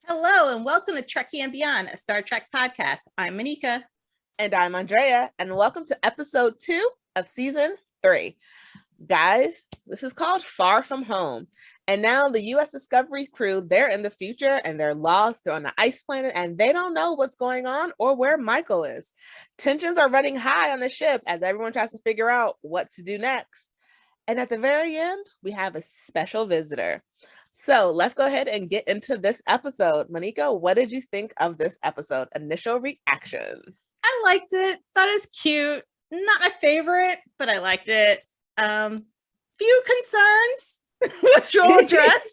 Hello and welcome to Trekkie and Beyond, a Star Trek podcast. I'm Monica. And I'm Andrea, and welcome to episode 2 of season 3. Guys, this is called Far From Home. And now the US Discovery crew, they're in the future and they're lost. They're on the ice planet and they don't know what's going on or where Michael is. Tensions are running high on the ship as everyone tries to figure out what to do next. And at the very end, we have a special visitor. So let's go ahead and get into this episode. Monica, what did you think of this episode? Initial reactions. I liked it. Thought it was cute. Not my favorite, but I liked it. Few concerns, which we'll address.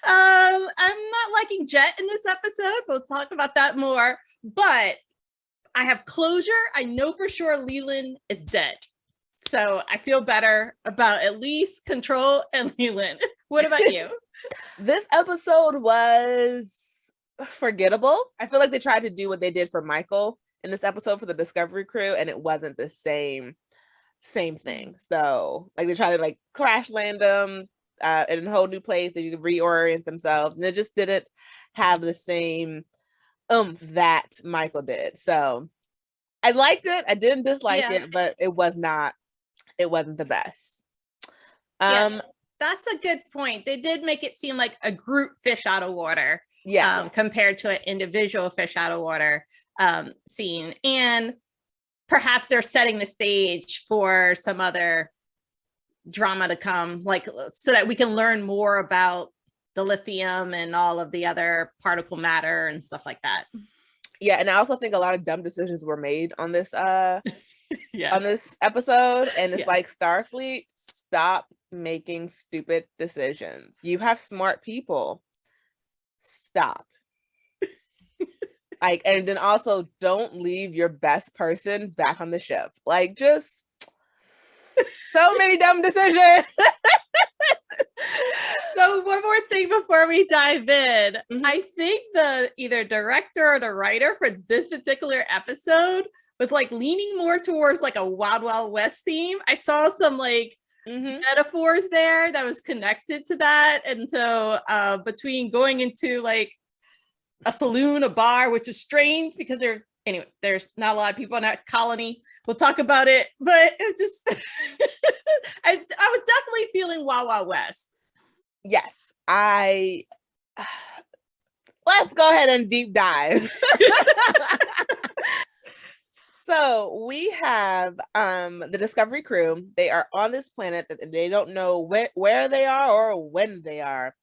I'm not liking Jet in this episode. We'll talk about that more. But I have closure. I know for sure Leland is dead. So I feel better about at least Control and Leland. What about you? This episode was forgettable. I feel like they tried to do what they did for Michael in this episode for the Discovery crew, and it wasn't the same thing. So like they tried to like crash land them in a whole new place. They need to reorient themselves, and it just didn't have the same that Michael did. So I liked it. I didn't dislike it, but it wasn't the best. That's a good point. They did make it seem like a group fish out of water, compared to an individual fish out of water scene. And perhaps they're setting the stage for some other drama to come, like so that we can learn more about the lithium and all of the other particle matter and stuff like that. Yeah, and I also think a lot of dumb decisions were made on this on this episode, and it's like, Starfleet, stop making stupid decisions. You have smart people. Stop. Like, and then also don't leave your best person back on the ship. Like, just so many dumb decisions. So one more thing before we dive in. I think the either director or the writer for this particular episode was like leaning more towards like a Wild Wild West theme. I saw some like metaphors there that was connected to that. And so between going into like a saloon, a bar, which is strange because there's not a lot of people in that colony. We'll talk about it, but it just I was definitely feeling Wild Wild West. Yes, let's go ahead and deep dive. So we have the Discovery crew. They are on this planet that they don't know where they are or when they are.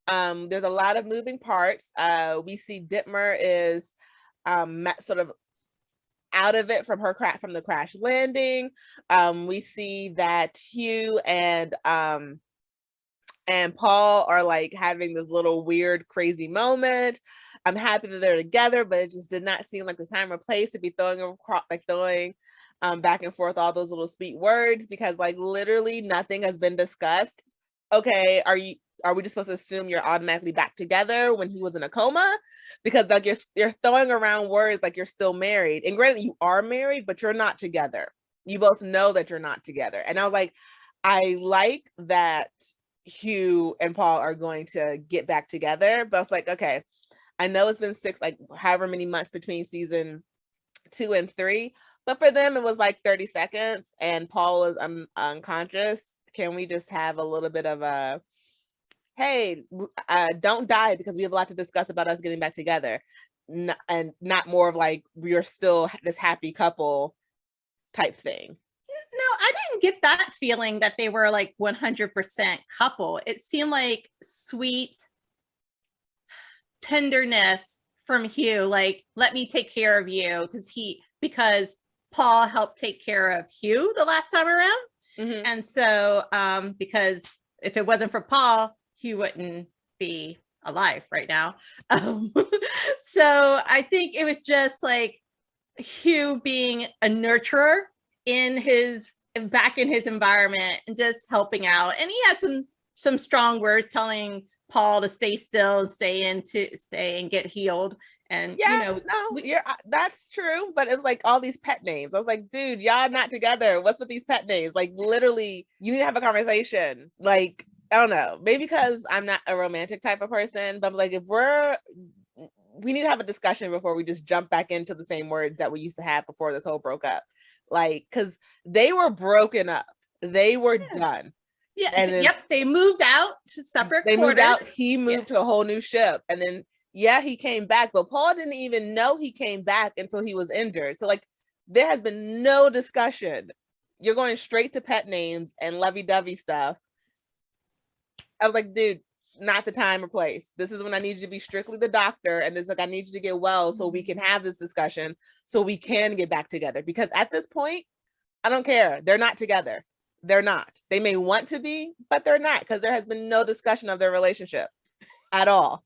There's a lot of moving parts. We see Dittmer is sort of out of it from the crash landing. We see that Hugh and Paul are like having this little weird, crazy moment. I'm happy that they're together, but it just did not seem like the time or place to be throwing back and forth all those little sweet words, because like literally nothing has been discussed. Okay, are we just supposed to assume you're automatically back together when he was in a coma? Because like you're throwing around words like you're still married. And granted, you are married, but you're not together. You both know that you're not together. And I was like, I like that Hugh and Paul are going to get back together, but I was like, okay, I know it's been however many months between season 2 and 3, but for them it was like 30 seconds and Paul is unconscious. Can we just have a little bit of a, hey, don't die because we have a lot to discuss about us getting back together, and not more of like we're still this happy couple type thing. No, I didn't get that feeling that they were like 100% couple. It seemed like sweet tenderness from Hugh, like, let me take care of you, because Paul helped take care of Hugh the last time around. And so because if it wasn't for Paul, Hugh wouldn't be alive right now. So I think it was just like Hugh being a nurturer back in his environment and just helping out. And he had some strong words telling Paul to stay still, stay and get healed. And that's true. But it was like all these pet names. I was like, dude, y'all not together. What's with these pet names? Like literally, you need to have a conversation. Like I don't know, maybe because I'm not a romantic type of person, but I'm like, if we need to have a discussion before we just jump back into the same words that we used to have before this whole broke up. Like, because they were broken up, they were done. Yeah. And then they moved out to separate they quarters. moved out. He moved to a whole new ship, and then he came back, but Paul didn't even know he came back until he was injured. So like, there has been no discussion. You're going straight to pet names and lovey-dovey stuff. I was like, dude, not the time or place. This is when I need you to be strictly the doctor. And it's like, I need you to get well so we can have this discussion so we can get back together. Because at this point, I don't care. They're not together. They're not. They may want to be, but they're not, because there has been no discussion of their relationship at all.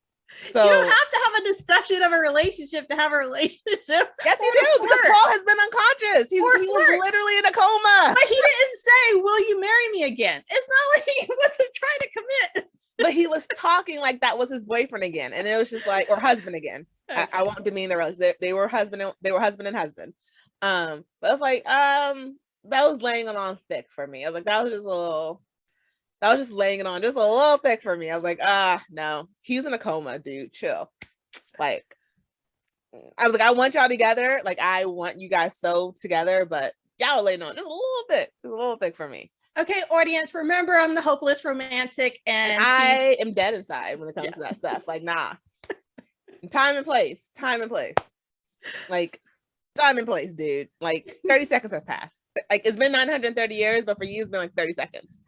So you don't have to have a discussion of a relationship to have a relationship. Yes, you do, because Paul has been unconscious. He was literally in a coma. But he didn't say, will you marry me again? It's not like he wasn't trying to commit. But he was talking like that was his boyfriend again. And it was just like, or husband again. Okay. I won't demean their relationship. They were husband and husband. But I was like, that was laying it on thick for me. I was like, that was just laying it on just a little thick for me. I was like, no, he's in a coma, dude. Chill. Like, I was like, I want y'all together. Like, I want you guys so together, but y'all are laying on just a little bit. Just a little thick for me. Okay, audience, remember I'm the hopeless romantic, and I am dead inside when it comes to that stuff. Like, nah. Time and place. Like, time and place, dude. Like, 30 seconds have passed. Like, it's been 930 years, but for you, it's been like 30 seconds.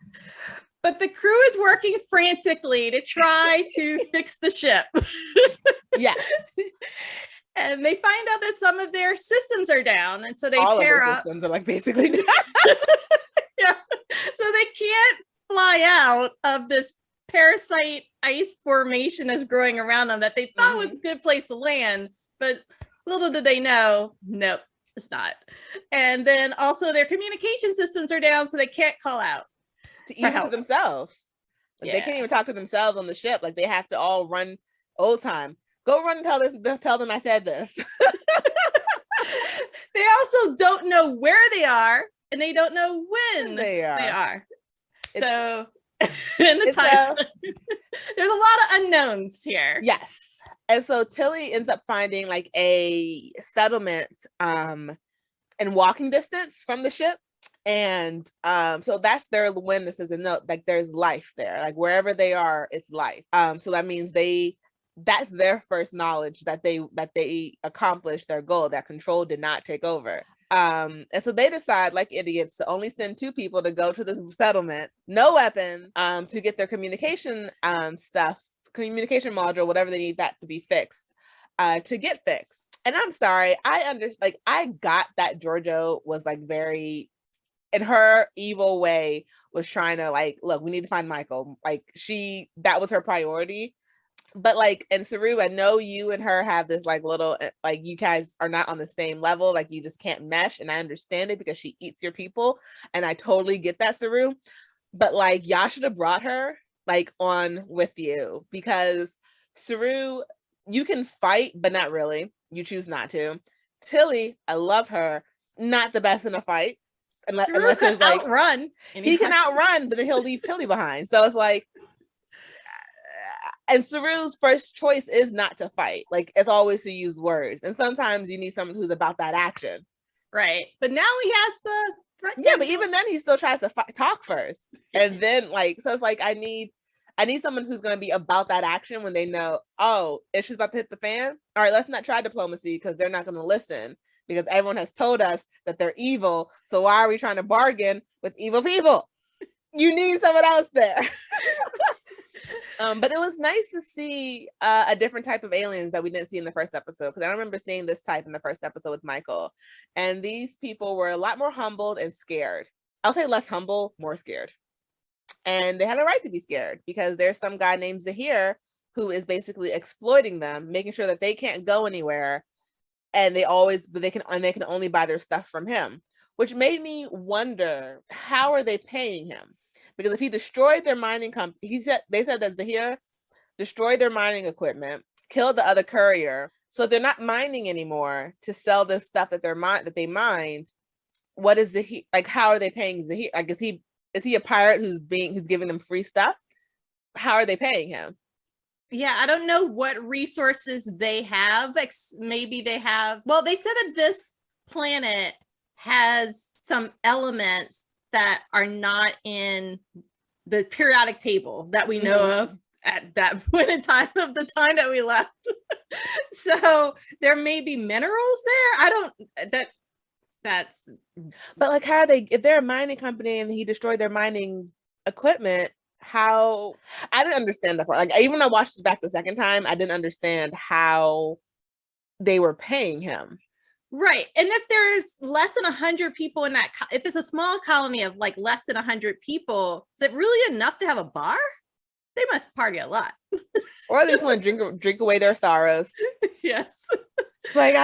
But the crew is working frantically to try to fix the ship. Yes. And they find out that some of their systems are down. And so they pair up. Systems are like basically down. Yeah. So they can't fly out of this parasite ice formation that's growing around them that they thought was a good place to land. But little did they know, nope, it's not. And then also their communication systems are down, so they can't call out. Even to themselves. Like, they can't even talk to themselves on the ship. Like, they have to all run old time. Go run and tell them I said this. They also don't know where they are, and they don't know when they are. So in the time, there's a lot of unknowns here. Yes. And so Tilly ends up finding like a settlement in walking distance from the ship. And so that's their this is a note, like there's life there, like wherever they are, it's life. So that means that's their first knowledge that they accomplished their goal, that control did not take over. And so they decide, like idiots, to only send 2 people to go to this settlement, no weapons, to get their communication communication module, whatever they need that to be fixed, to get fixed. And I'm sorry, I got that Giorgio was like very, in her evil way, was trying to like, look, we need to find Michael. Like, that was her priority. But like, and Saru, I know you and her have this like little, like, you guys are not on the same level, like you just can't mesh, and I understand it because she eats your people, and I totally get that, Saru. But like, y'all should have brought her like on with you, because Saru, you can fight, but not really. You choose not to. Tilly, I love her, not the best in a fight. Unless there's like outrun. He can outrun, but then he'll leave Tilly behind. So it's like, and Saru's first choice is not to fight. Like, it's always to use words. And sometimes you need someone who's about that action. Right. But now he has the yeah, but even then he still tries to talk first. And then like, so it's like, I need someone who's going to be about that action when they know, oh, if she's about to hit the fan, all right, let's not try diplomacy because they're not going to listen, because everyone has told us that they're evil. So why are we trying to bargain with evil people? You need someone else there. But it was nice to see a different type of aliens that we didn't see in the first episode, because I don't remember seeing this type in the first episode with Michael. And these people were a lot more humbled and scared. I'll say less humble, more scared. And they had a right to be scared, because there's some guy named Zahir who is basically exploiting them, making sure that they can't go anywhere, and they can only buy their stuff from him, which made me wonder, how are they paying him? Because if he destroyed their mining company, they said that Zahir destroyed their mining equipment, killed the other courier, so they're not mining anymore to sell the stuff that they mined. What is Zahir, like? How are they paying Zahir? Like, is he a pirate who's giving them free stuff? how are they paying him? Yeah, I don't know what resources they have. Maybe they have, well, they said that this planet has some elements that are not in the periodic table that we know of at that point in time of the time that we left. So there may be minerals there. That's But like, how are they, if they're a mining company and he destroyed their mining equipment, how, I didn't understand that part. Like, even when I watched it back the second time, I didn't understand how they were paying him. Right. And if there's less than 100 people in that, if it's a small colony of like less than 100 people, is it really enough to have a bar? They must party a lot. Or at least want to drink away their sorrows. Yes. Like,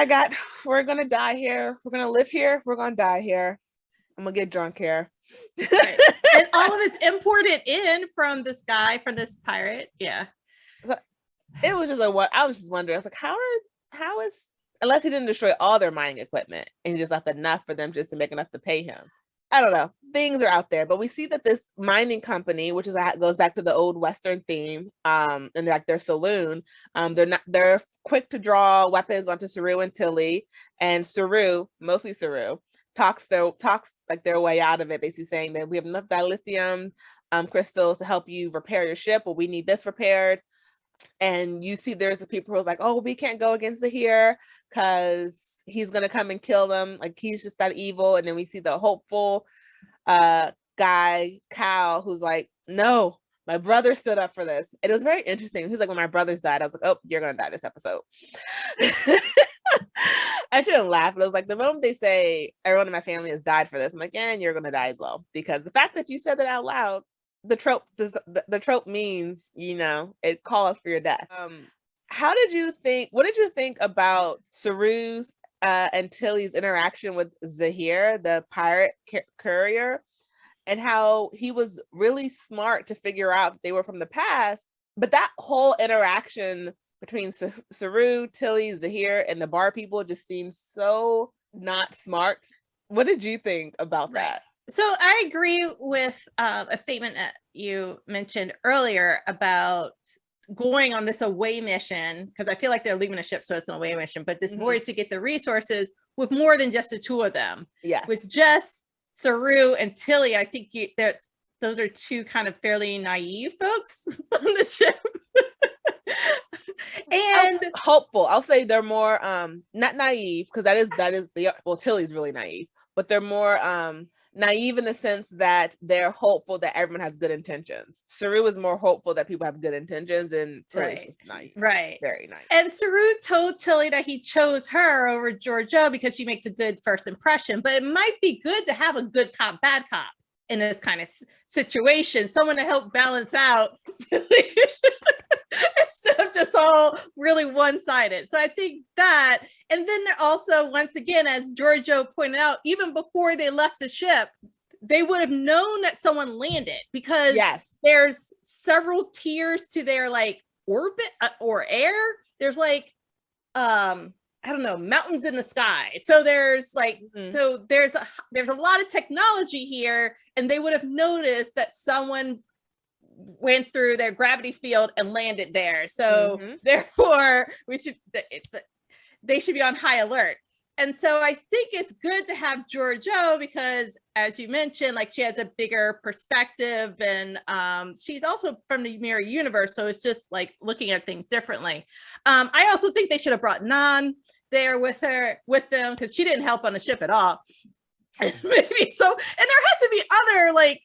we're going to die here. We're going to live here. We're going to die here. I'm going to get drunk here. Right. And all of it's imported in from this guy, from this pirate. Yeah. So it was just I was just wondering, I was like, how is, unless he didn't destroy all their mining equipment and he just left enough for them just to make enough to pay him. I don't know. Things are out there, but we see that this mining company, which is goes back to the old Western theme, and like their saloon, they're quick to draw weapons onto Saru and Tilly, and Saru, mostly Saru, talks like their way out of it, basically saying that we have enough dilithium crystals to help you repair your ship, but we need this repaired. And you see there's the people who's like, oh, we can't go against Zahir because he's gonna come and kill them, like he's just that evil. And then we see the hopeful guy Cal, who's like, no, my brother stood up for this. And it was very interesting. He's like, when my brothers died, I was like, oh, you're gonna die this episode. I shouldn't laugh, but it was like the moment they say everyone in my family has died for this, I'm like, yeah, and you're gonna die as well, because the fact that you said that out loud, the trope means, you know, it calls for your death. What did you think about Saru's and Tilly's interaction with Zahir, the pirate courier, and how he was really smart to figure out they were from the past, but that whole interaction between Saru, Tilly, Zahir, and the bar people just seems so not smart. What did you think about that? So I agree with a statement that you mentioned earlier about going on this away mission, because I feel like they're leaving a ship, so it's an away mission, but this voyage to get the resources with more than just the two of them. Yes. With just Saru and Tilly, I think those are two kind of fairly naive folks on the ship. And hopeful. I'll say they're more not naive, because that is well, Tilly's really naive, but they're more naive in the sense that they're hopeful that everyone has good intentions. Saru is more hopeful that people have good intentions, and Tilly's just nice. Right. Very nice. And Saru told Tilly that he chose her over Giorgio because she makes a good first impression, but it might be good to have a good cop, bad cop in this kind of situation, someone to help balance out instead of just all really one-sided. So I think that, and then also, once again, as Giorgio pointed out, even before they left the ship, they would have known that someone landed, because there's several tiers to their like orbit or air. There's like I don't know, mountains in the sky. So there's like, so there's a lot of technology here, and they would have noticed that someone went through their gravity field and landed there. So therefore they should be on high alert. And so I think it's good to have Giorgio, because as you mentioned, like she has a bigger perspective, and she's also from the mirror universe. So it's just like looking at things differently. I also think they should have brought Nan there with them, because she didn't help on the ship at all. Maybe so. And there has to be other, like,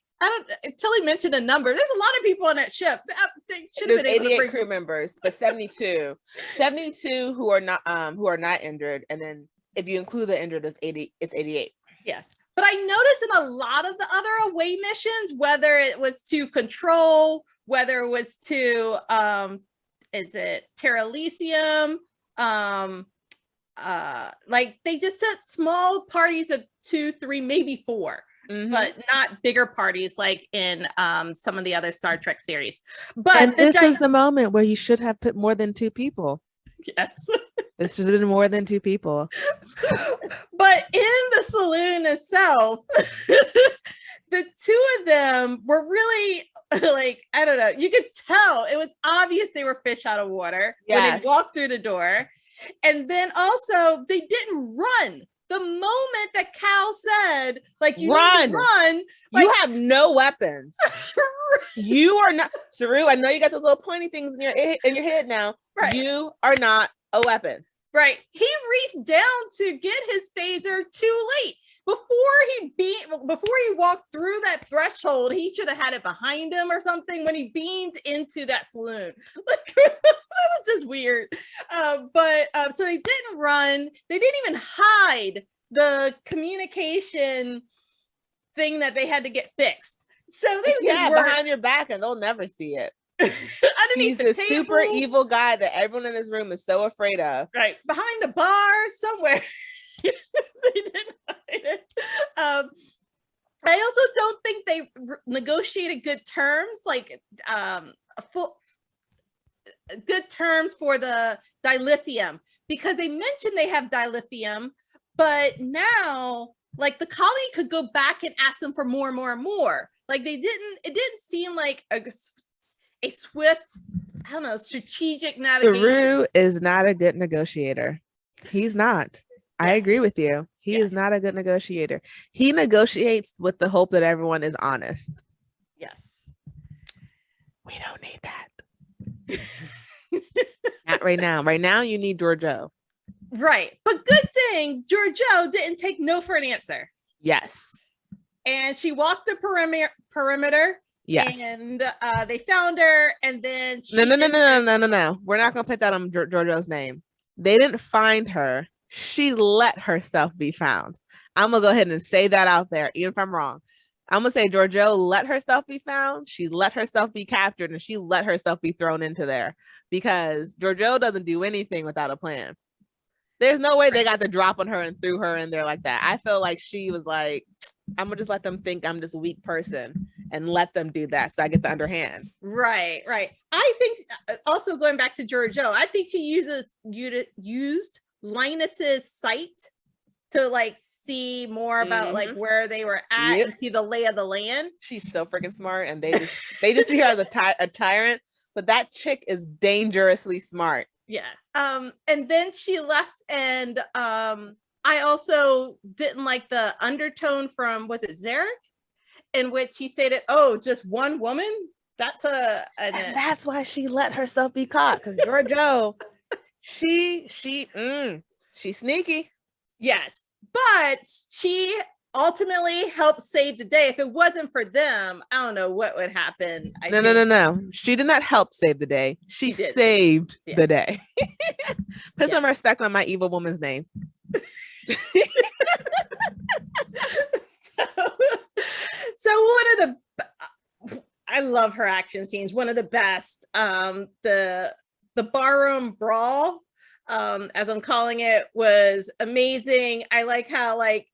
Tilly mentioned a number. There's a lot of people on that ship. They should have been able 88 to bring crew members, but 72 who are not injured, and then if you include the injured, it's 88. Yes. But I noticed in a lot of the other away missions, whether it was to Control, whether it was to is it Terra Elysium, like they just set small parties of 2, 3, maybe 4. But not bigger parties like in some of the other Star Trek series. But this is the moment where you should have put more than 2 people. Yes. This should have been more than 2 people. But in the saloon itself, the 2 of them were really Like, I don't know. You could tell it was obvious they were fish out of water when Yes. they walked through the door. And then also they didn't run. The moment that Cal said, like, you need Run. to run, You like, have no weapons. You are not, Saru, I know you got those little pointy things in your head now. Right. You are not a weapon. Right. He reached down to get his phaser too late. Before he walked through that threshold, he should have had it behind him or something when he beamed into that saloon. Like, that was just weird. But so they didn't run. They didn't even hide the communication thing that they had to get fixed. So they just were behind your back, and they'll never see it. underneath He's the the table, super evil guy that everyone in this room is so afraid of. right behind the bar somewhere. They didn't hide it. I also don't think they negotiated good terms, like good terms for the dilithium, because they mentioned they have dilithium, but now, like, the colony could go back and ask them for more and more and more. Like, it didn't seem like a swift, I don't know, strategic navigation. Saru is not a good negotiator. He's not. I agree with you. He is not a good negotiator. He negotiates with the hope that everyone is honest. Yes. We don't need that. Not right now. Right now, you need Giorgio. Right. But good thing Giorgio didn't take no for an answer. Yes. And she walked the perimeter. Yes. And they found her, and then No. We're not gonna put that on Giorgio's name. They didn't find her. She let herself be found. I'm gonna go ahead and say that out there, even if I'm wrong. I'm gonna say Giorgio let herself be found. She let herself be captured, and she let herself be thrown into there, because Giorgio doesn't do anything without a plan. There's no way they got the drop on her and threw her in there like that. I feel like she was like, I'm gonna just let them think I'm this weak person and let them do that, so I get the underhand. Right. I think also, going back to Giorgio, I think she used Linus's sight to, like, see more about like where they were at and see the lay of the land. She's so freaking smart, and they just see her as a tyrant, but that chick is dangerously smart. Yes. And then she left, and I also didn't like the undertone from, was it Zarek, in which he stated, "Oh, just one woman." That's and that's why she let herself be caught, because Giorgio, she's sneaky. Yes, but she ultimately helped save the day. If it wasn't for them, I don't know what would happen. No. She did not help save the day. She saved the day. Put some respect on my evil woman's name. So one of the, I love her action scenes. One of the best. The barroom brawl, as I'm calling it, was amazing. I like how, like,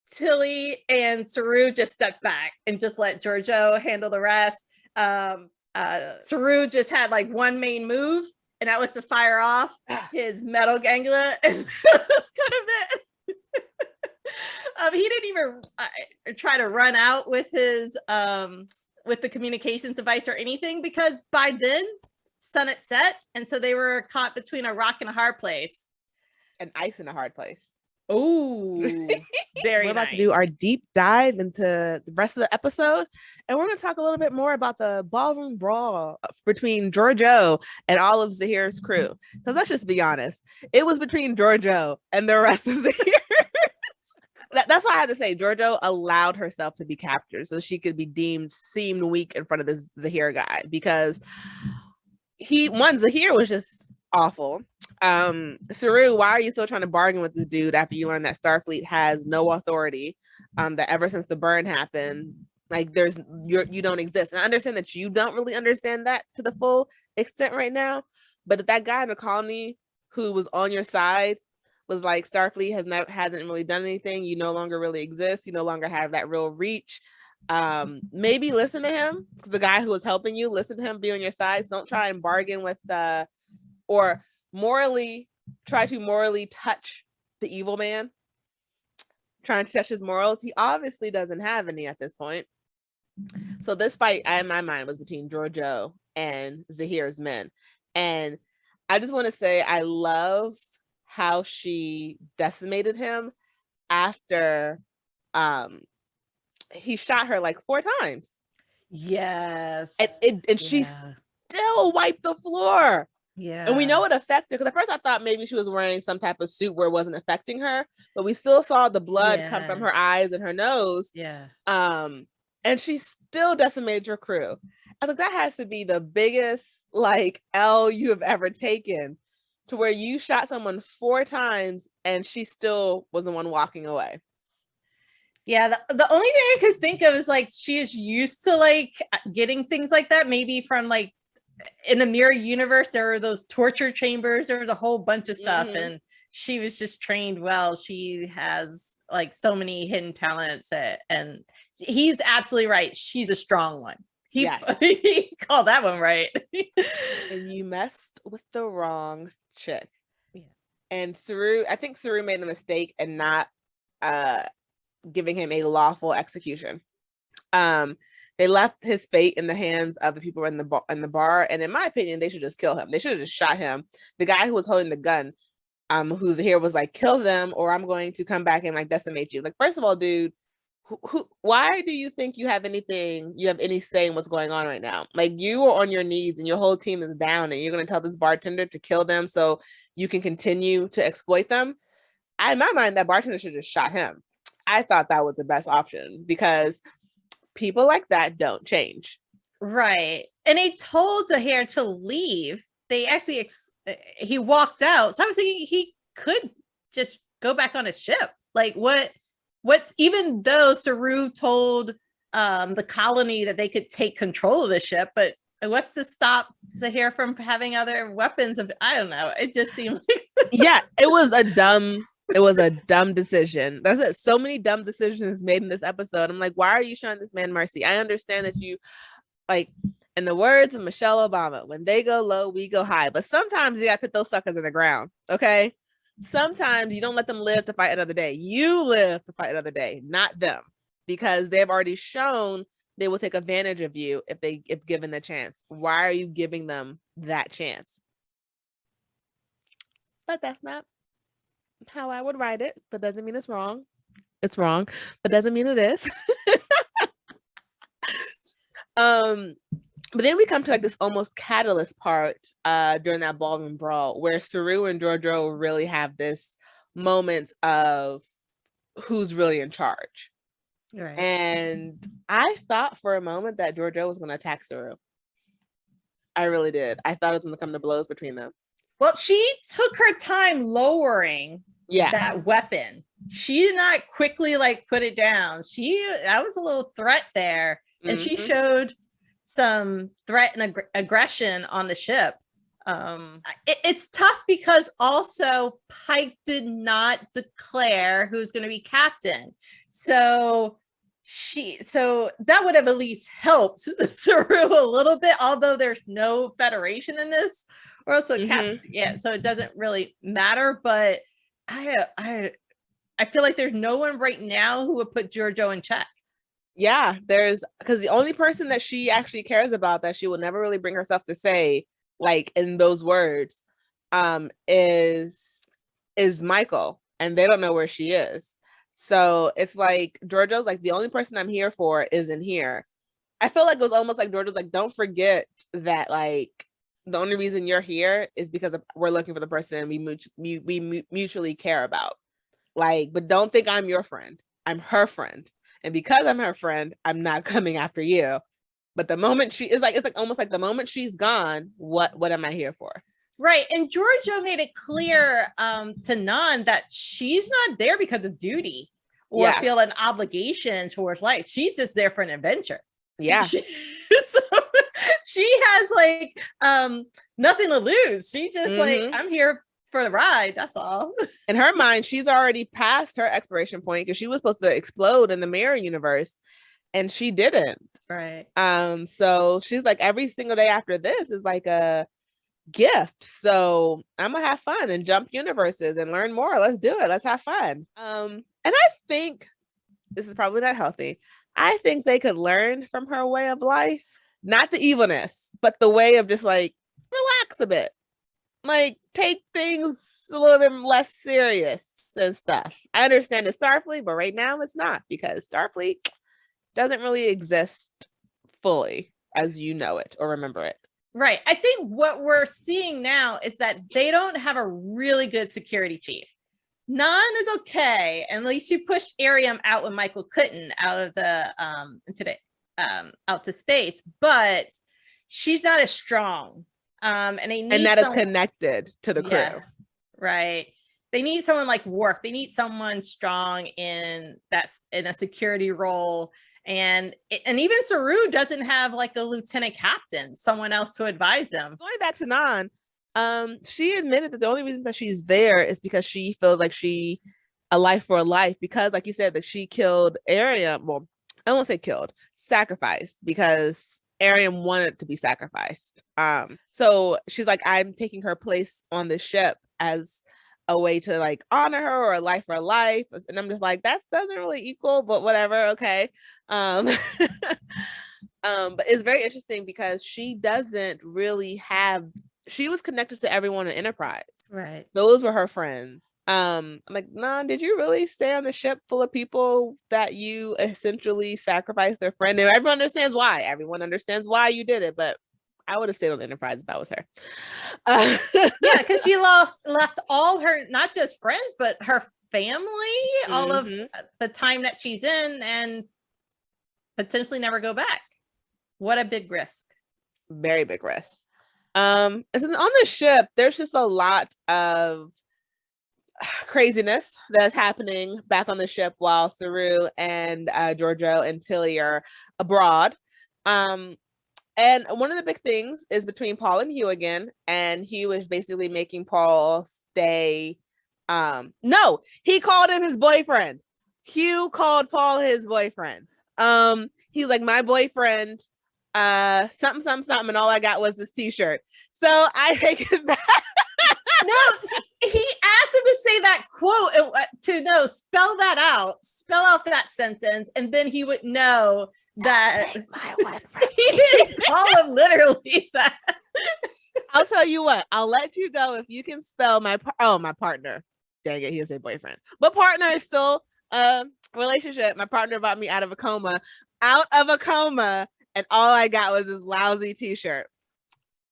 Tilly and Saru just stepped back and just let Giorgio handle the rest. Saru just had like one main move, and that was to fire off his metal ganglia, and that's kind of it. He didn't even try to run out with his with the communications device or anything, because by then sun had set, and so they were caught between a rock and a hard place. An ice in a hard place. Oh, very We're about nice. to do our deep dive into the rest of the episode, and we're going to talk a little bit more about the ballroom brawl between Giorgio and all of Zahir's crew. Because let's just be honest, it was between Giorgio and the rest of Zahir. That's why I had to say Giorgio allowed herself to be captured so she could be seemed weak in front of this Zahir guy, because Zahir was just awful. Saru, why are you still trying to bargain with this dude after you learn that Starfleet has no authority? That ever since the burn happened, like, you don't exist. And I understand that you don't really understand that to the full extent right now, but that guy in the colony who was on your side was like, Starfleet hasn't really done anything. You no longer really exist. You no longer have that real reach. Maybe listen to him, because the guy who was helping you, listen to him, be on your side. So don't try and bargain with or try to morally touch the evil man, trying to touch his morals. He obviously doesn't have any at this point. So this fight, in my mind, was between Giorgio and Zahir's men. And I just want to say I love how she decimated him after he shot her like 4 times. Yes. And she still wiped the floor. Yeah. And we know it affected, because at first I thought maybe she was wearing some type of suit where it wasn't affecting her, but we still saw the blood come from her eyes and her nose. Yeah. And she still decimated your crew. I was like, that has to be the biggest like L you have ever taken, to where you shot someone 4 times and she still was the one walking away. Yeah, the only thing I could think of is like she is used to like getting things like that, maybe from like in the mirror universe there are those torture chambers, there was a whole bunch of stuff, and she was just trained well. She has like so many hidden talents, and he's absolutely right, she's a strong one. He called that one right. And you messed with the wrong chick. Yeah. And I think Saru made the mistake in not giving him a lawful execution. They left his fate in the hands of the people in the bar, and in my opinion, they should just kill him. They should have just shot him. The guy who was holding the gun, who's here, was like, kill them or I'm going to come back and like decimate you. Like, first of all, dude, why do you think you have any say in what's going on right now? Like, you are on your knees and your whole team is down, and you're going to tell this bartender to kill them so you can continue to exploit them? In my mind, that bartender should have just shot him. I thought that was the best option, because people like that don't change. Right. And they told Zahir to leave. They actually, he walked out. So I was thinking he could just go back on his ship. Like what's, even though Saru told the colony that they could take control of the ship, but what's to stop Zahir from having other weapons I don't know. It just seemed like yeah, it was a dumb decision. That's it. So many dumb decisions made in this episode. I'm like, why are you showing this man mercy? I understand that you, like, in the words of Michelle Obama, when they go low, we go high. But sometimes you gotta put those suckers in the ground, okay? Sometimes you don't let them live to fight another day. You live to fight another day, not them, because they've already shown they will take advantage of you if given the chance. Why are you giving them that chance? But that's not how I would write it. But doesn't mean it's wrong. It's wrong, but doesn't mean it is. But then we come to like this almost catalyst part during that ballroom brawl, where Saru and Giorgio really have this moment of who's really in charge. right. And I thought for a moment that Giorgio was going to attack Saru. I really did. I thought it was going to come to blows between them. Well, she took her time lowering that weapon. She did not quickly like put it down. That was a little threat there. And she showed some threat and aggression on the ship. It's tough because also Pike did not declare who's going to be captain. So that would have at least helped Saru a little bit, although there's no federation in this, or also so it doesn't really matter. But I feel like there's no one right now who would put Giorgio in check. Yeah, because the only person that she actually cares about, that she will never really bring herself to say, like in those words, is Michael, and they don't know where she is. So it's like Giorgio's like, the only person I'm here for isn't here. I feel like it was almost like Giorgio's like, don't forget that like the only reason you're here is because we're looking for the person we mutually care about. Like, but don't think I'm your friend. I'm her friend. And because I'm her friend, I'm not coming after you. But the moment it's like almost like the moment she's gone, what am I here for? Right. And Giorgio made it clear to Nan that she's not there because of duty or feel an obligation towards life. She's just there for an adventure. Yeah. So she has like nothing to lose. She just like, I'm here for the ride. That's all. In her mind, she's already past her expiration point, because she was supposed to explode in the mirror universe and she didn't. Right. So she's like, every single day after this is like a gift. So I'm gonna have fun and jump universes and learn more. Let's do it. Let's have fun. And I think this is probably not healthy. I think they could learn from her way of life. Not the evilness, but the way of just like relax a bit. Like take things a little bit less serious and stuff. I understand it's Starfleet, but right now it's not, because Starfleet doesn't really exist fully as you know it or remember it. Right. I think what we're seeing now is that they don't have a really good security chief. None is okay. And at least you pushed Ariam out when Michael couldn't out of the out to space, but she's not as strong. And they need that is connected to the crew. Yes, right. They need someone like Worf. They need someone strong in a security role. And even Saru doesn't have like a lieutenant captain, someone else to advise him. Going back to Nan, she admitted that the only reason that she's there is because she feels like a life for a life, because like you said, that she killed Ariam. Well, I won't say killed, sacrificed, because Ariam wanted to be sacrificed. So she's like, I'm taking her place on the ship as a way to like honor her, or a life for a life. And I'm just like, that doesn't really equal, but whatever. Okay. But it's very interesting because she doesn't really she was connected to everyone in Enterprise. Right. Those were her friends. I'm like, nah, did you really stay on the ship full of people that you essentially sacrificed their friend? And everyone understands why. Everyone understands why you did it, but I would have stayed on Enterprise if I was her. Yeah, because she left all her, not just friends, but her family, all of the time that she's in, and potentially never go back. What a big risk. Very big risk. And on the ship, there's just a lot of craziness that's happening back on the ship while Saru and Giorgio and Tilly are abroad. And one of the big things is between Paul and Hugh again, and Hugh is basically making Paul stay. No, he called him his boyfriend. Hugh called Paul his boyfriend. He's like, my boyfriend, something, and all I got was this t-shirt. So I take it back. No, he asked him to say that quote, spell that out, spell out that sentence, and then he would know that he didn't call him literally that. I'll tell you what, I'll let you go if you can spell my partner. Dang it, he is a boyfriend, but partner is still relationship. My partner brought me out of a coma, and all I got was this lousy t-shirt.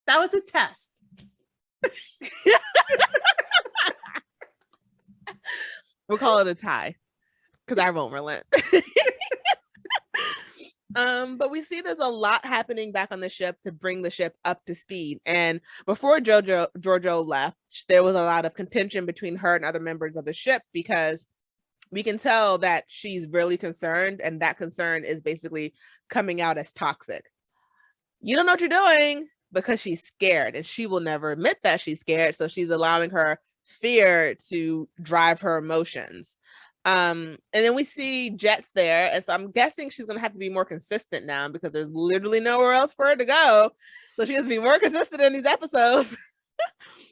That was a test. We'll call it a tie, because I won't relent. But we see there's a lot happening back on the ship to bring the ship up to speed. And before Giorgio left, there was a lot of contention between her and other members of the ship, because we can tell that she's really concerned, and that concern is basically coming out as toxic. You don't know what you're doing, because she's scared, and she will never admit that she's scared. So she's allowing her fear to drive her emotions. And then we see Jet's there, and so I'm guessing she's gonna have to be more consistent now, because there's literally nowhere else for her to go. So she has to be more consistent in these episodes.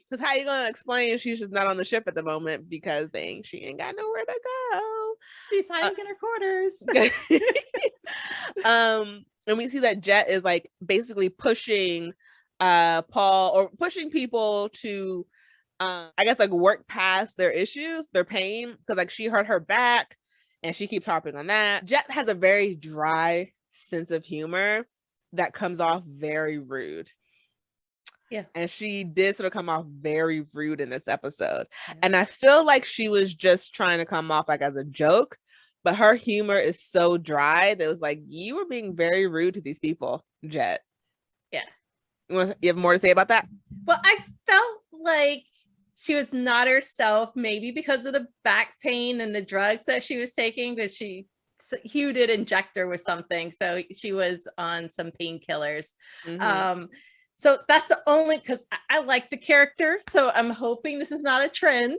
Because how you gonna explain she's just not on the ship at the moment, because she ain't got nowhere to go. She's hiding in her quarters. And we see that Jet is like basically pushing Paul, or pushing people to I guess like work past their issues, their pain, because like she hurt her back and she keeps harping on that. Jet has a very dry sense of humor that comes off very rude. Yeah. And she did sort of come off very rude in this episode. Yeah. And I feel like she was just trying to come off like as a joke, but her humor is so dry that it was like, you were being very rude to these people, Jet. Yeah. You have more to say about that? Well, I felt like she was not herself, maybe because of the back pain and the drugs that she was taking, because Hugh did inject her with something, so she was on some painkillers. Mm-hmm. So that's the only, because I like the character, so I'm hoping this is not a trend.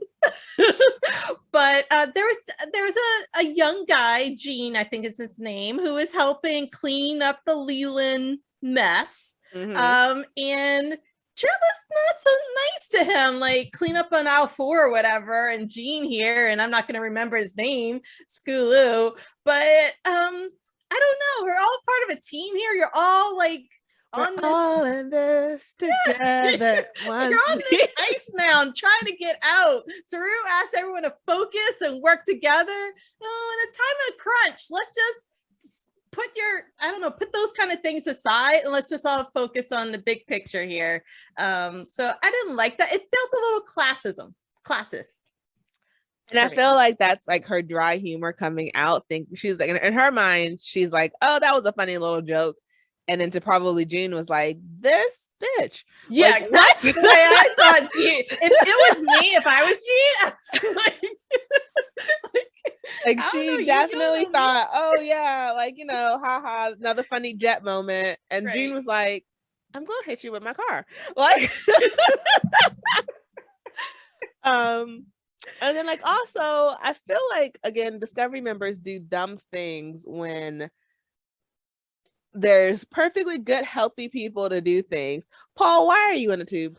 But there was a young guy, Gene, I think is his name, who is helping clean up the Leland mess. Mm-hmm. And Jet was not so nice to him, like clean up on aisle 4 or whatever, and Gene here, and I'm not going to remember his name, Skulu, but I don't know. We're all part of a team here. You're all like on We're all in this together. You're on this ice mound trying to get out. Saru asks everyone to focus and work together. Oh, in a time of crunch, let's just put those kind of things aside and let's just all focus on the big picture here. So I didn't like that. It felt a little classist. And I feel like that's like her dry humor coming out. She's like, in her mind, she's like, oh, that was a funny little joke. And then to probably June was like, this bitch. Yeah, like, that's the way I thought. If it was me, if I was Jean, like she definitely thought, oh yeah, like, you know, haha, another funny jet moment. And June was like, I'm gonna hit you with my car. Like and then like also I feel like again Discovery members do dumb things when there's perfectly good healthy people to do things. Paul, why are you in a tube?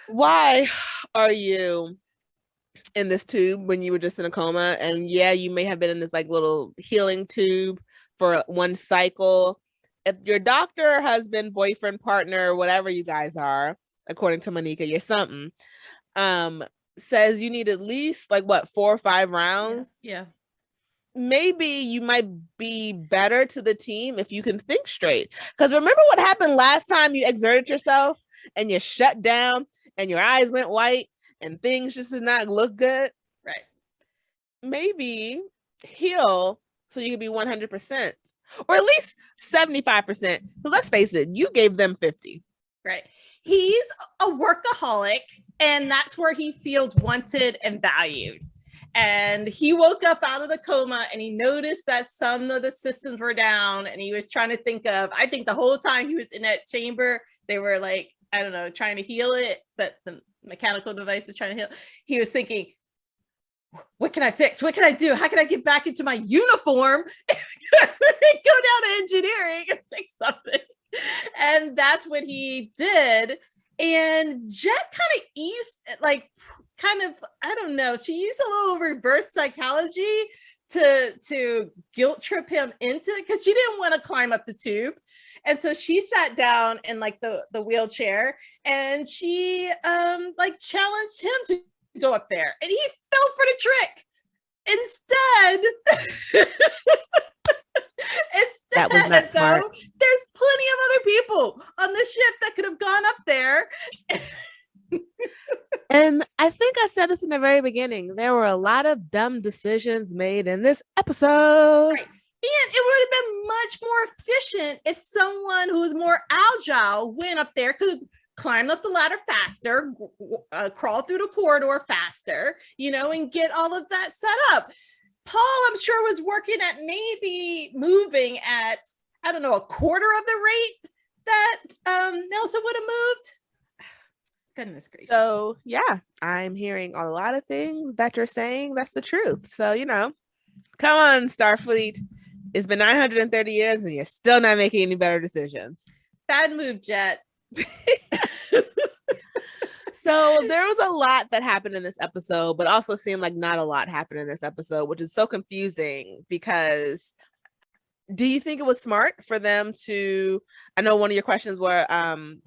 Why are you in this tube when you were just in a coma? And yeah, you may have been in this like little healing tube for one cycle. If your doctor, husband, boyfriend, partner, whatever you guys are, according to Monica, you're something, says you need at least like what 4 or 5 rounds. Yeah. Maybe you might be better to the team if you can think straight. Because remember what happened last time you exerted yourself and you shut down and your eyes went white and things just did not look good? Right. Maybe heal so you can be 100% or at least 75%. So let's face it, you gave them 50. Right. He's a workaholic and that's where he feels wanted and valued. And he woke up out of the coma and he noticed that some of the systems were down and he was trying to think of, I think the whole time he was in that chamber, they were like, I don't know, trying to heal it, but the mechanical device is trying to heal. He was thinking, what can I fix? What can I do? How can I get back into my uniform and go down to engineering and fix something? And that's what he did. And Jet kind of eased, I don't know, she used a little reverse psychology to guilt trip him into it because she didn't want to climb up the tube. And so she sat down in like the wheelchair and she challenged him to go up there and he fell for the trick. Instead, that was not smart. There's plenty of other people on the ship that could have gone up there. And I think I said this in the very beginning. There were a lot of dumb decisions made in this episode. Right. And it would have been much more efficient if someone who was more agile went up there, could climb up the ladder faster, crawl through the corridor faster, and get all of that set up. Paul, I'm sure, was working at maybe moving at, I don't know, a quarter of the rate that Nelson would have moved. Goodness gracious. So yeah, I'm hearing a lot of things that you're saying. That's the truth. So, come on, Starfleet. It's been 930 years and you're still not making any better decisions. Bad move, Jet. So there was a lot that happened in this episode, but also seemed like not a lot happened in this episode, which is so confusing because do you think it was smart for them to, I know one of your questions were,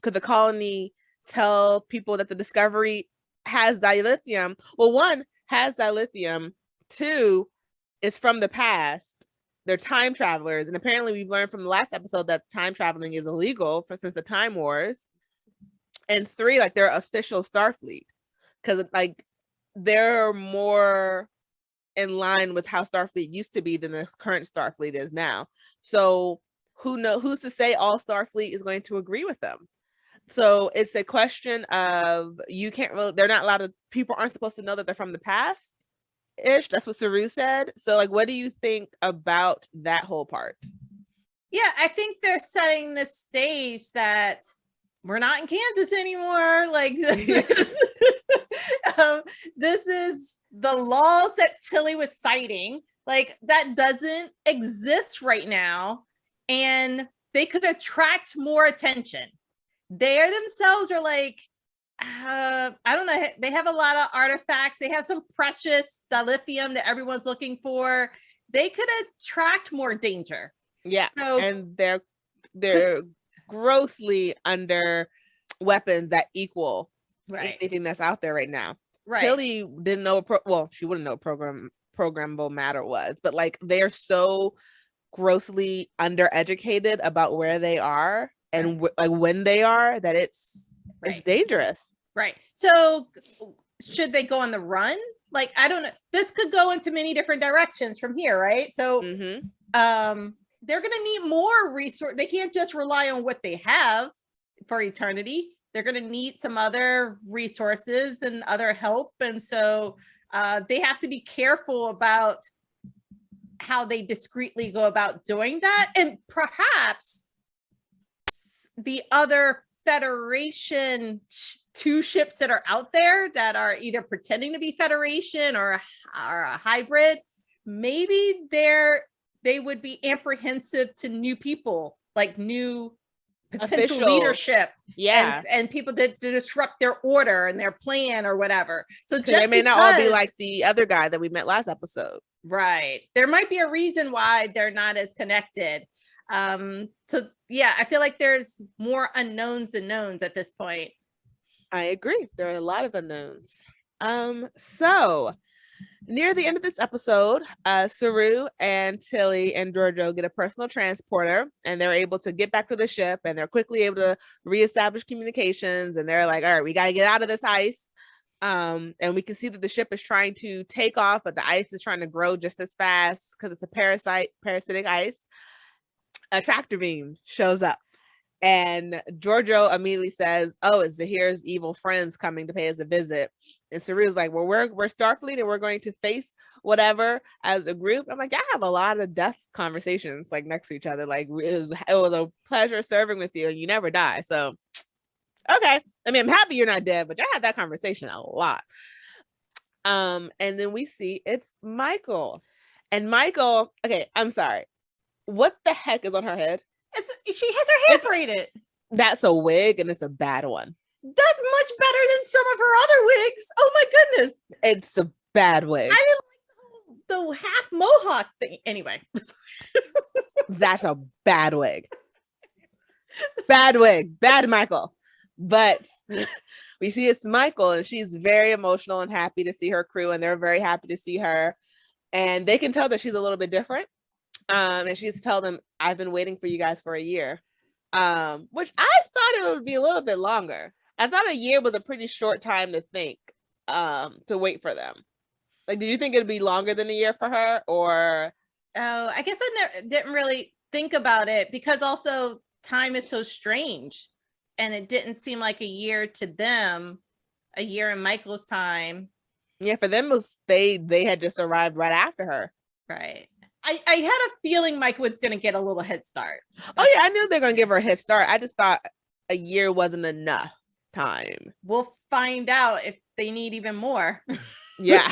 could the colony tell people that the Discovery has dilithium? Well, 1, has dilithium. 2, is from the past. They're time travelers. And apparently we've learned from the last episode that time traveling is illegal since the Time Wars. And 3, like they're official Starfleet because like they're more in line with how Starfleet used to be than this current Starfleet is now. So who's to say all Starfleet is going to agree with them? So it's a question of they're not allowed to, people aren't supposed to know that they're from the past ish. That's what Saru said. So like, what do you think about that whole part? Yeah, I think they're setting the stage that we're not in Kansas anymore. Like this is the laws that Tilly was citing. Like that doesn't exist right now. And they could attract more attention. They themselves are like, I don't know. They have a lot of artifacts. They have some precious dilithium that everyone's looking for. They could attract more danger. Yeah. So, And they're grossly under weapons that equal right. anything that's out there right now. Right. Tilly didn't know she wouldn't know what programmable matter was, but like they're so grossly undereducated about where they are and like when they are that it's dangerous. Right. So should they go on the run? Like, I don't know. This could go into many different directions from here, right? So they're going to need more resource. They can't just rely on what they have for eternity. They're going to need some other resources and other help. And so they have to be careful about how they discreetly go about doing that. And perhaps the other Federation 2 ships that are out there that are either pretending to be Federation or a hybrid, maybe they would be apprehensive to new people, like new potential leadership, and people that disrupt their order and their plan or whatever. So just they may not all be like the other guy that we met last episode. Right. There might be a reason why they're not as connected. So yeah, I feel like there's more unknowns than knowns at this point. I agree. There are a lot of unknowns. So near the end of this episode, Saru and Tilly and Giorgio get a personal transporter and they're able to get back to the ship and they're quickly able to reestablish communications and they're like, all right, we got to get out of this ice. And we can see that the ship is trying to take off, but the ice is trying to grow just as fast because it's a parasitic ice. A tractor beam shows up and Giorgio immediately says, oh, it's Zahir's evil friends coming to pay us a visit. And Saru's like, well, we're Starfleet and we're going to face whatever as a group. I'm like, I have a lot of death conversations like next to each other. Like it was a pleasure serving with you and you never die. So, okay. I mean, I'm happy you're not dead, but I had that conversation a lot. And then we see it's Michael. And Michael, okay, I'm sorry. What the heck is on her head? She has her hair braided. That's a wig and it's a bad one. That's much better than some of her other wigs. Oh my goodness. It's a bad wig. I didn't like the half mohawk thing. Anyway. That's a bad wig. Bad wig. Bad Michael. But we see it's Michael and she's very emotional and happy to see her crew and they're very happy to see her. And they can tell that she's a little bit different. And she used to tell them, I've been waiting for you guys for a year. Which I thought it would be a little bit longer. I thought a year was a pretty short time to think, to wait for them. Like, did you think it'd be longer than a year for her or? Oh, I guess I didn't really think about it because also time is so strange and it didn't seem like a year to them, a year in Michael's time. Yeah, for them, they had just arrived right after her. Right. I had a feeling Mike was going to get a little head start. Oh yeah, I knew they're going to give her a head start. I just thought a year wasn't enough time. We'll find out if they need even more. Yeah.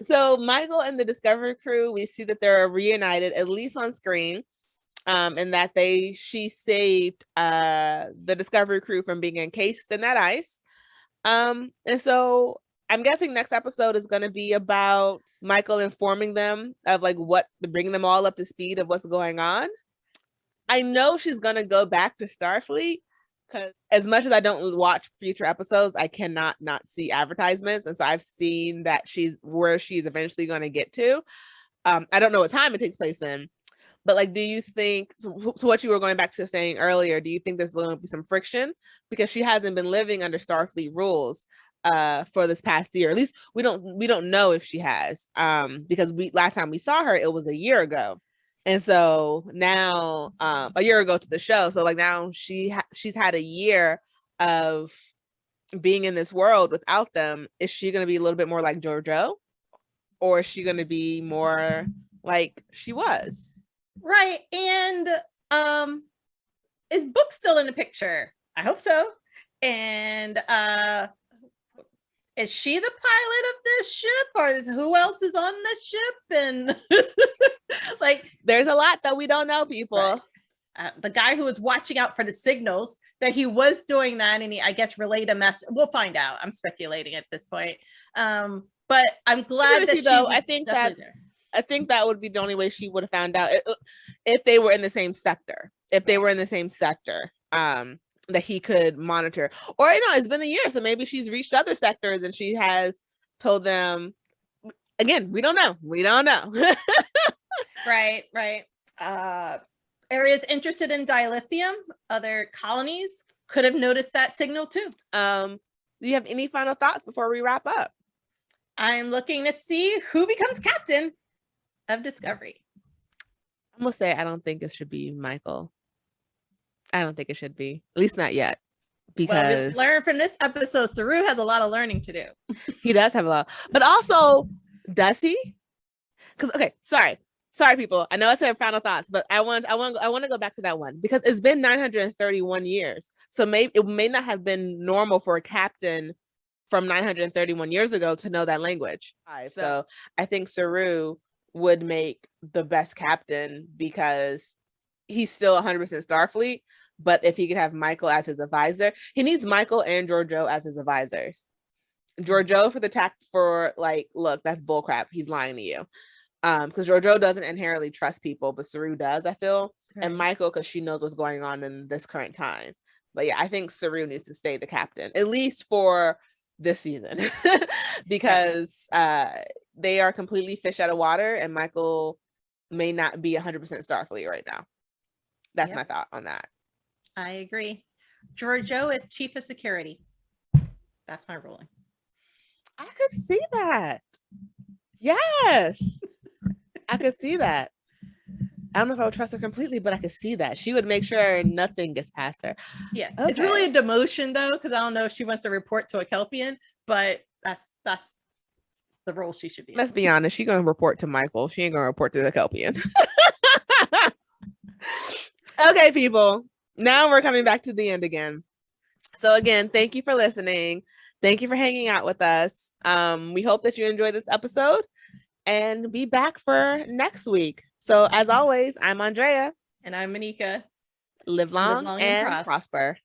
So Michael and the Discovery crew, we see that they're reunited, at least on screen, and that she saved the Discovery crew from being encased in that ice. And so I'm guessing next episode is going to be about Michael informing them of like bringing them all up to speed of what's going on. I know she's going to go back to Starfleet because as much as I don't watch future episodes, I cannot not see advertisements. And so I've seen that she's eventually going to get to. I don't know what time it takes place in, but like, do you think, so what you were going back to saying earlier, do you think there's going to be some friction because she hasn't been living under Starfleet rules for this past year? At least we don't know if she has, because last time we saw her it was a year ago, and so now a year ago to the show, so like now she's had a year of being in this world without them. Is she going to be a little bit more like Giorgio, or is she going to be more like she was? Right. And is Book still in the picture? I hope so. And is she the pilot of this ship, or who else is on this ship? And like, there's a lot that we don't know, people. Right. The guy who was watching out for the signals, that he was doing that, and he, I guess, relayed a message. We'll find out. I'm speculating at this point. But I'm glad that I think that there. I think that would be the only way she would have found out if they were in the same sector. If they were in the same sector, that he could monitor. Or it's been a year, so maybe she's reached other sectors and she has told them. Again, we don't know. We don't know. Right. Areas interested in dilithium, other colonies could have noticed that signal too. Do you have any final thoughts before we wrap up? I'm looking to see who becomes captain of Discovery. I'm gonna say I don't think it should be Michael. I don't think it should be, at least not yet. Because we learned from this episode, Saru has a lot of learning to do. He does have a lot, but also, does he? Because sorry people, I know I said final thoughts, but I want to go back to that one because it's been 931 years, so maybe it may not have been normal for a captain from 931 years ago to know that language. So I think Saru would make the best captain because he's still 100% Starfleet, but if he could have Michael as his advisor, he needs Michael and Georgiou as his advisors. Georgiou for look, that's bullcrap. He's lying to you. Because Georgiou doesn't inherently trust people, but Saru does, I feel. Right. And Michael, because she knows what's going on in this current time. But yeah, I think Saru needs to stay the captain, at least for this season, because they are completely fish out of water, and Michael may not be 100% Starfleet right now. That's my thought on that. I agree. Georgiou is chief of security. That's my ruling. I could see that. Yes. I could see that. I don't know if I would trust her completely, but I could see that. She would make sure nothing gets past her. Yeah. Okay. It's really a demotion though, because I don't know if she wants to report to a Kelpian, but that's the role she should be. Let's be honest, she's gonna report to Michael. She ain't gonna report to the Kelpian. Okay, people. Now we're coming back to the end again. So again, thank you for listening. Thank you for hanging out with us. We hope that you enjoyed this episode and be back for next week. So as always, I'm Andrea. And I'm Monica. Live long and prosper.